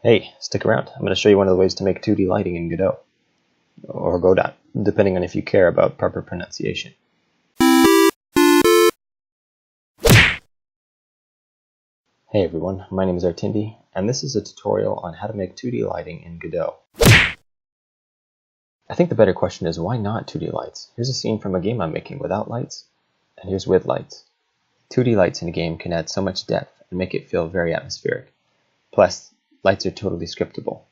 Hey, stick around. I'm going to show you one of the ways to make 2D lighting in Godot, or Godot, depending on if you care about proper pronunciation. Hey everyone, my name is Artindi, and this is a tutorial on how to make 2D lighting in Godot. I think the better question is, why not 2D lights? Here's a scene from a game I'm making without lights, and here's with lights. 2D lights in a game can add so much depth and make it feel very atmospheric. Plus, lights are totally scriptable.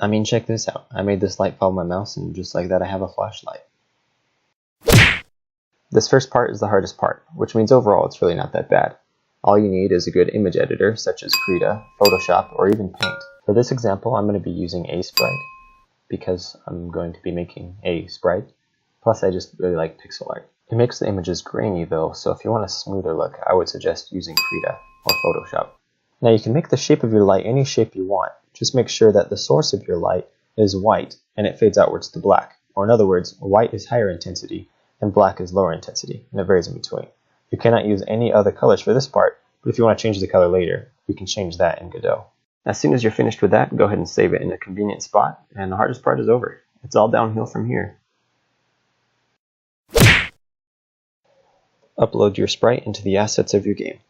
I mean, check this out. I made this light follow my mouse, and just like that I have a flashlight. This first part is the hardest part, which means overall it's really not that bad. All you need is a good image editor such as Krita, Photoshop, or even Paint. For this example, I'm going to be using a sprite because I'm going to be making a sprite. Plus, I just really like pixel art. It makes the images grainy though, so if you want a smoother look, I would suggest using Krita or Photoshop. Now you can make the shape of your light any shape you want. Just make sure that the source of your light is white and it fades outwards to black. Or in other words, white is higher intensity and black is lower intensity, and it varies in between. You cannot use any other colors for this part, but if you want to change the color later, we can change that in Godot. As soon as you're finished with that, go ahead and save it in a convenient spot, and the hardest part is over. It's all downhill from here. Upload your sprite into the assets of your game.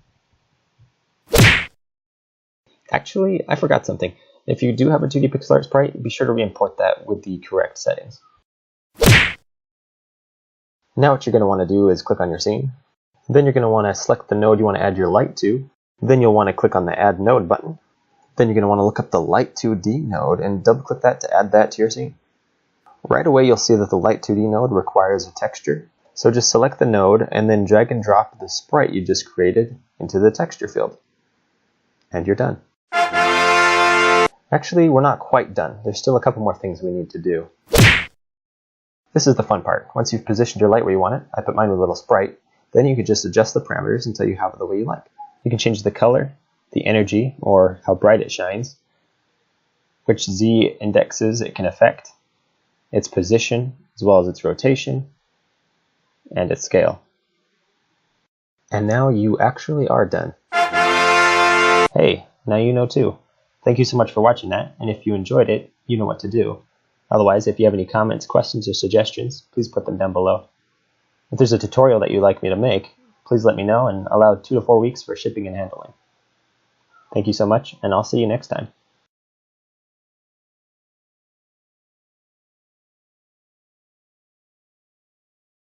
Actually, I forgot something. If you do have a 2D pixel art sprite, be sure to re-import that with the correct settings. Now what you're going to want to do is click on your scene. Then you're going to want to select the node you want to add your light to. Then you'll want to click on the Add Node button. Then you're going to want to look up the Light 2D node and double-click that to add that to your scene. Right away you'll see that the Light 2D node requires a texture. So just select the node and then drag and drop the sprite you just created into the texture field. And you're done. Actually, we're not quite done. There's still a couple more things we need to do. This is the fun part. Once you've positioned your light where you want it, I put mine with a little sprite, then you can just adjust the parameters until you have it the way you like. You can change the color, the energy, or how bright it shines, which Z indexes it can affect, its position, as well as its rotation, and its scale. And now you actually are done. Hey, now you know too. Thank you so much for watching that, and if you enjoyed it, you know what to do. Otherwise, if you have any comments, questions, or suggestions, please put them down below. If there's a tutorial that you'd like me to make, please let me know and allow 2 to 4 weeks for shipping and handling. Thank you so much, and I'll see you next time.